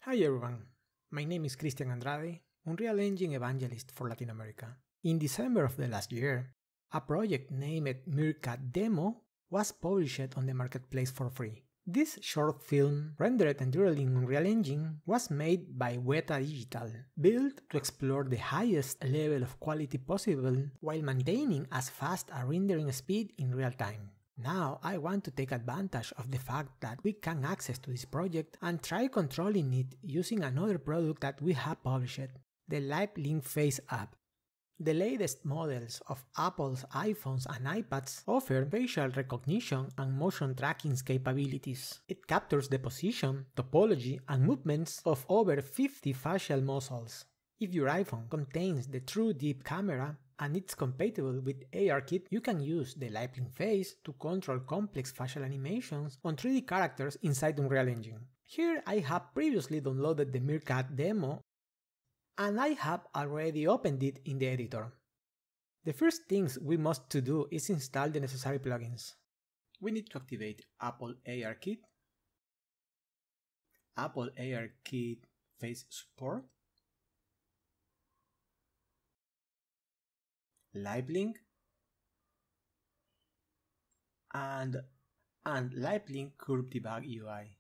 Hi everyone, my name is Cristian Andrade, Unreal Engine evangelist for Latin America. In December of the last year, a project named Meerkat demo was published on the marketplace for free. This short film, rendered entirely in Unreal Engine, was made by Weta Digital, built to explore the highest level of quality possible while maintaining as fast a rendering speed in real time. Now I want to take advantage of the fact that we can access to this project and try controlling it using another product that we have published, the Live Link Face app. The latest models of Apple's iPhones and iPads offer facial recognition and motion tracking capabilities. It captures the position, topology, and movements of over 50 facial muscles. If your iPhone contains the true deep camera and it's compatible with ARKit, you can use the Live Link Face to control complex facial animations on 3D characters inside Unreal Engine. Here I have previously downloaded the Meerkat demo and I have already opened it in the editor. The first things we must to do is install the necessary plugins. We need to activate Apple ARKit, Apple ARKit Face Support, Live Link, and Live Link Curve Debug UI.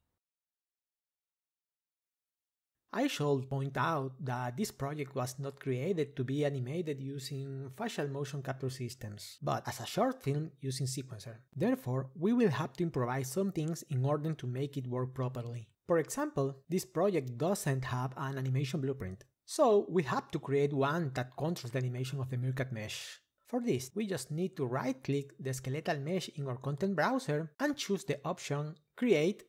I should point out that this project was not created to be animated using facial motion capture systems, but as a short film using Sequencer. Therefore, we will have to improvise some things in order to make it work properly. For example, this project doesn't have an animation blueprint, so we have to create one that controls the animation of the Meerkat mesh. For this, we just need to right-click the skeletal mesh in our content browser and choose the option Create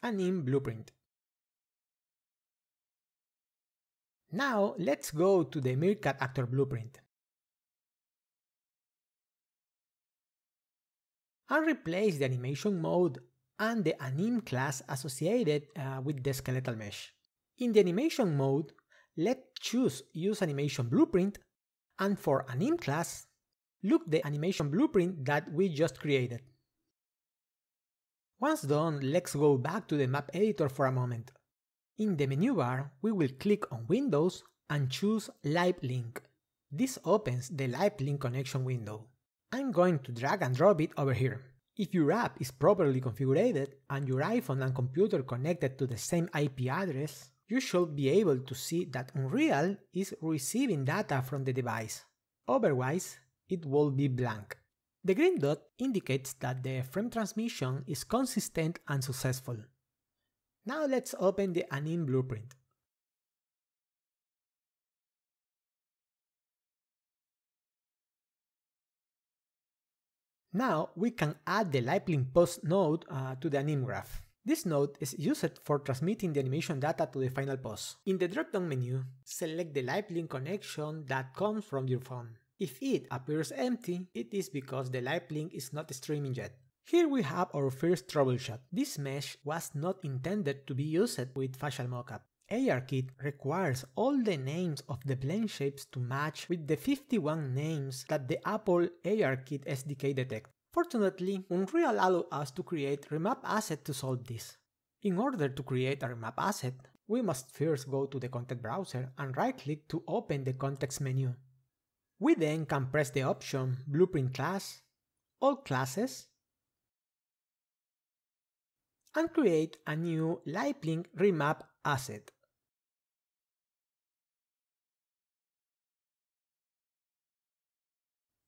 Anim Blueprint. Now let's go to the Meerkat actor blueprint and replace the animation mode and the anim class associated with the skeletal mesh. In the animation mode, let's choose Use Animation Blueprint, and for anim class, look the animation blueprint that we just created. Once done, let's go back to the map editor for a moment. In the menu bar, we will click on Windows and choose Live Link. This opens the Live Link connection window. I'm going to drag and drop it over here. If your app is properly configured and your iPhone and computer connected to the same IP address, you should be able to see that Unreal is receiving data from the device. Otherwise, it will be blank. The green dot indicates that the frame transmission is consistent and successful. Now let's open the anim blueprint. Now we can add the Live Link Post node to the anim graph. This node is used for transmitting the animation data to the final post. In the drop-down menu, select the Live Link connection that comes from your phone. If it appears empty, it is because the Live Link is not streaming yet. Here we have our first troubleshot. This mesh was not intended to be used with facial mockup. ARKit requires all the names of the blend shapes to match with the 51 names that the Apple ARKit SDK detects. Fortunately, Unreal allows us to create remap asset to solve this. In order to create a remap asset, we must first go to the content browser and right-click to open the context menu. We then can press the option Blueprint Class, All Classes, and create a new Live Link remap asset.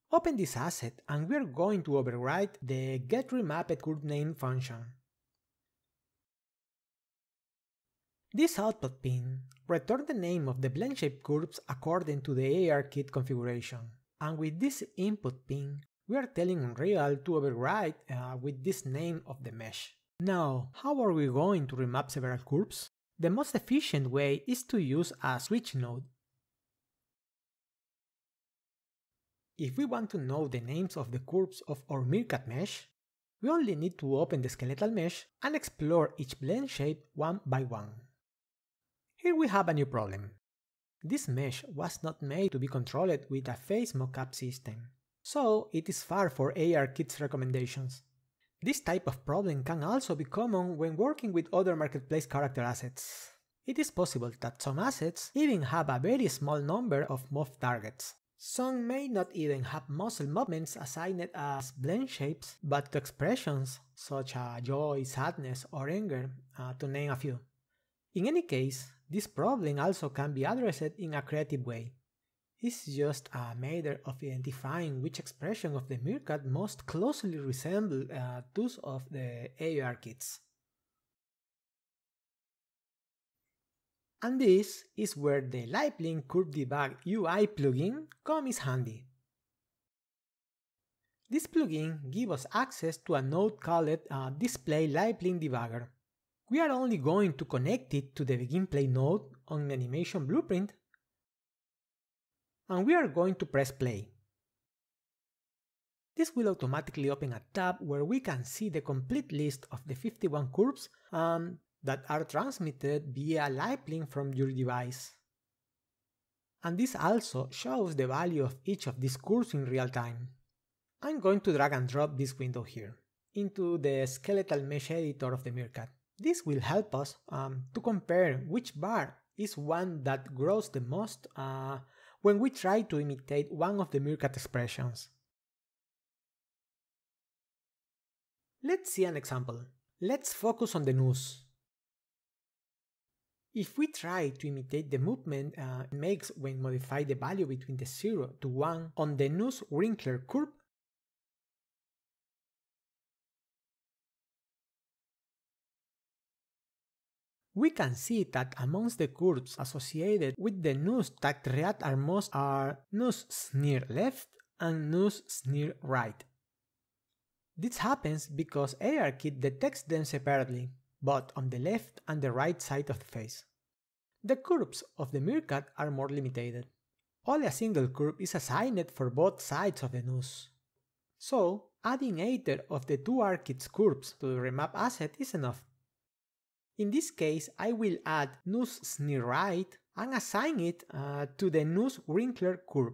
Open this asset and we are going to override the getRemappedCurveName function. This output pin returns the name of the blend shape curves according to the ARKit configuration. And with this input pin, we are telling Unreal to override with this name of the mesh. Now, how are we going to remap several curves? The most efficient way is to use a switch node. If we want to know the names of the curves of our Meerkat mesh, we only need to open the skeletal mesh and explore each blend shape one by one. Here we have a new problem. This mesh was not made to be controlled with a face mockup system, so it is far for ARKit's recommendations. This type of problem can also be common when working with other marketplace character assets. It is possible that some assets even have a very small number of move targets. Some may not even have muscle movements assigned as blend shapes, but to expressions such as joy, sadness, or anger, to name a few. In any case, this problem also can be addressed in a creative way. It's just a matter of identifying which expression of the Meerkat most closely resemble those of the AR kits. And this is where the LiveLink Curve Debug UI plugin comes handy. This plugin gives us access to a node called Display LiveLink Debugger. We are only going to connect it to the Begin Play node on the animation blueprint, and we are going to press play. This will automatically open a tab where we can see the complete list of the 51 curves that are transmitted via LiveLink from your device. And this also shows the value of each of these curves in real time. I'm going to drag and drop this window here into the skeletal mesh editor of the Meerkat. This will help us to compare which bar is one that grows the most when we try to imitate one of the Meerkat expressions. Let's see an example. Let's focus on the nose. If we try to imitate the movement it makes when modify the value between the 0 to 1 on the nose wrinkler curve, we can see that amongst the curves associated with the nose that react are most are nose sneer left and nose sneer right. This happens because ARKit detects them separately, both on the left and the right side of the face. The curves of the Meerkat are more limited. Only a single curve is assigned for both sides of the nose. So, adding either of the two ARKit's curves to the remap asset is enough. In this case, I will add nose sneer right and assign it to the nose wrinkler curve.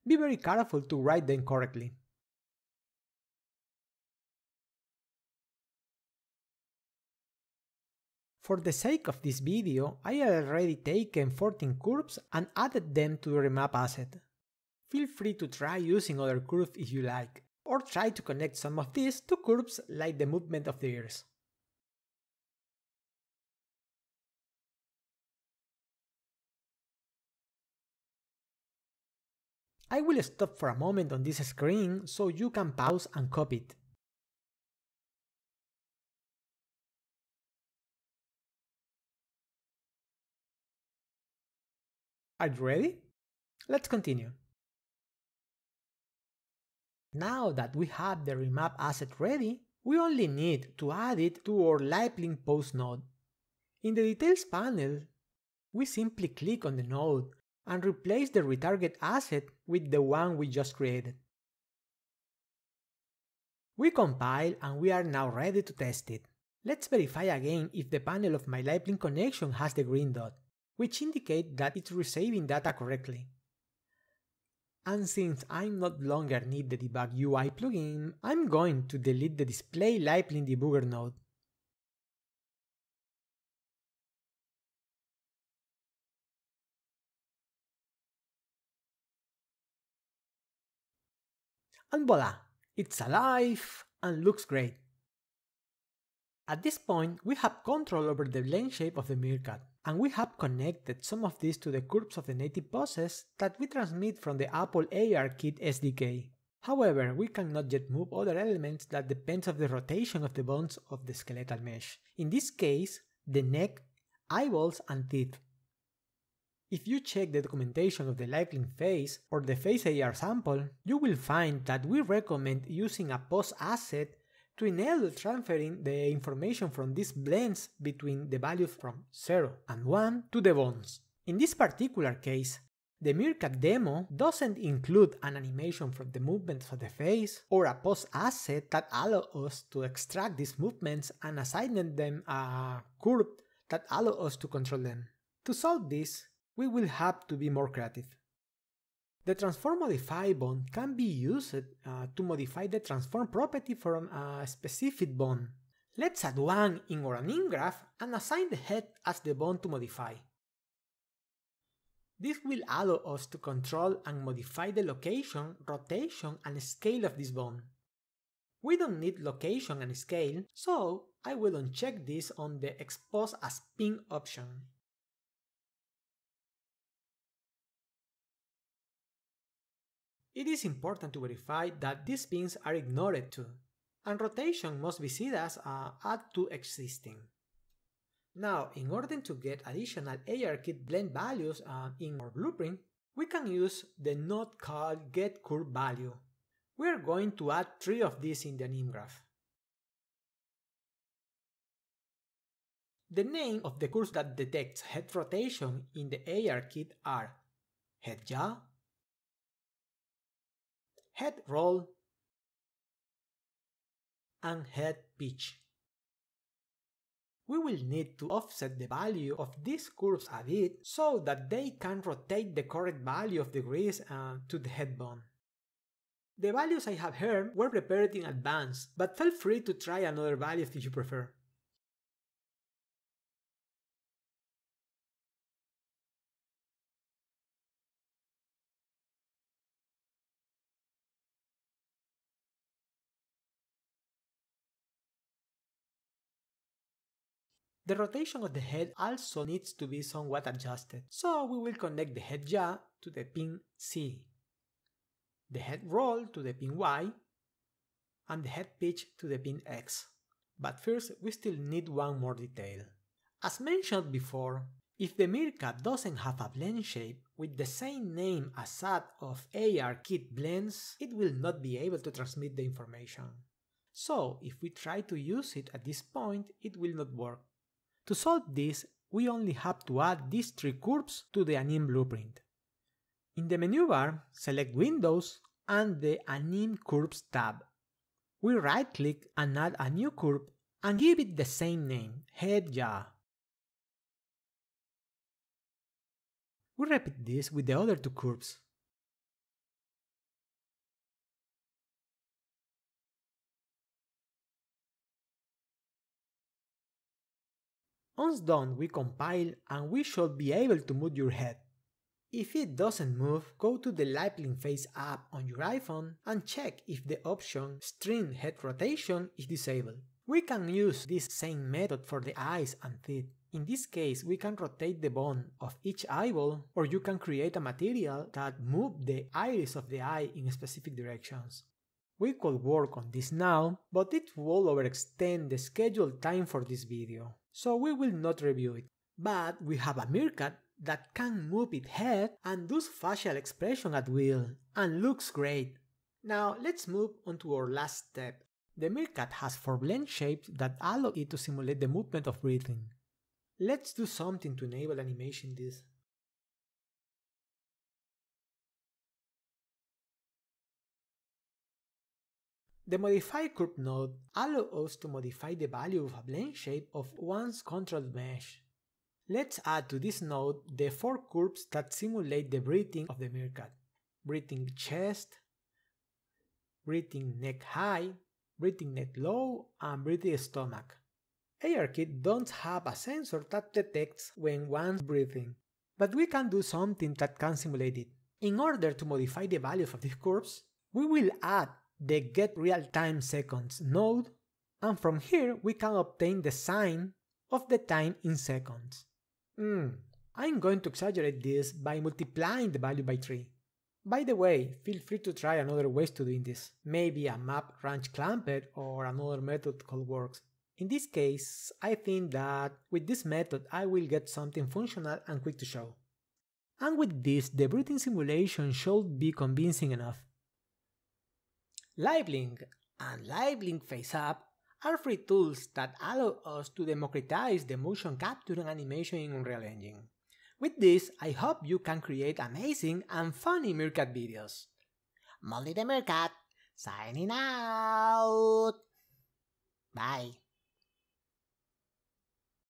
Be very careful to write them correctly. For the sake of this video, I have already taken 14 curves and added them to the remap asset. Feel free to try using other curves if you like, or try to connect some of these to curves like the movement of the ears. I will stop for a moment on this screen so you can pause and copy it. Are you ready? Let's continue. Now that we have the remap asset ready, we only need to add it to our LiveLink Pose node. In the Details panel, we simply click on the node and replace the retarget asset with the one we just created. We compile and we are now ready to test it. Let's verify again if the panel of my LiveLink connection has the green dot, which indicates that it's receiving data correctly. And since I no longer need the Debug UI plugin, I'm going to delete the Display LiveLink Debugger node. And voila! It's alive and looks great. At this point, we have control over the blend shape of the Meerkat, and we have connected some of these to the curves of the native poses that we transmit from the Apple ARKit SDK. However, we cannot yet move other elements that depends on the rotation of the bones of the skeletal mesh. In this case, the neck, eyeballs and teeth. If you check the documentation of the LiveLink face or the face AR sample, you will find that we recommend using a pose asset to enable transferring the information from these blends between the values from 0 and 1 to the bones. In this particular case, the Meerkat demo doesn't include an animation from the movements of the face or a pose asset that allows us to extract these movements and assign them a curve that allows us to control them. To solve this, we will have to be more creative. The transform modify bond can be used to modify the transform property from a specific bond. Let's add one in our anim graph and assign the head as the bond to modify. This will allow us to control and modify the location, rotation, and scale of this bond. We don't need location and scale, so I will uncheck this on the Expose as Pin option. It is important to verify that these pins are ignored too, and rotation must be seen as add to existing. Now, in order to get additional ARKit blend values in our blueprint, we can use the node called getCurveValue. We are going to add 3 of these in the anim graph. The name of the curves that detects head rotation in the ARKit are head yaw, head roll, and head pitch. We will need to offset the value of these curves a bit so that they can rotate the correct value of degrees to the head bone. The values I have here were prepared in advance, but feel free to try another value if you prefer. The rotation of the head also needs to be somewhat adjusted, so we will connect the head yaw to the pin C, the head roll to the pin Y, and the head pitch to the pin X. But first, we still need one more detail. As mentioned before, if the Meerkat doesn't have a blend shape with the same name as that of ARKit blends, it will not be able to transmit the information. So, if we try to use it at this point, it will not work. To solve this, we only have to add these 3 curves to the anim blueprint. In the menu bar, select Windows and the Anim Curves tab. We right-click and add a new curve and give it the same name, head yaw. We repeat this with the other 2 curves. Once done, we compile and we should be able to move your head. If it doesn't move, go to the LiveLink Face app on your iPhone and check if the option String Head Rotation is disabled. We can use this same method for the eyes and teeth. In this case, we can rotate the bone of each eyeball, or you can create a material that moves the iris of the eye in specific directions. We could work on this now, but it will overextend the scheduled time for this video, so we will not review it. But we have a Meerkat that can move its head and does facial expression at will, and looks great. Now let's move on to our last step. The Meerkat has 4 blend shapes that allow it to simulate the movement of breathing. Let's do something to enable animation this. The Modify Curve node allows us to modify the value of a blend shape of one's controlled mesh. Let's add to this node the 4 curves that simulate the breathing of the Meerkat. Breathing chest, breathing neck high, breathing neck low, and breathing stomach. ARKit don't have a sensor that detects when one's breathing, but we can do something that can simulate it. In order to modify the values of these curves, we will add the Get Real Time Seconds node, and from here we can obtain the sign of the time in seconds. I'm going to exaggerate this by multiplying the value by 3. By the way, feel free to try another ways to doing this. Maybe a map range clamped or another method called works. In this case, I think that with this method I will get something functional and quick to show. And with this, the breathing simulation should be convincing enough. LiveLink and LiveLink Face App are free tools that allow us to democratize the motion capture and animation in Unreal Engine. With this, I hope you can create amazing and funny Meerkat videos. Molly the Meerkat, signing out! Bye!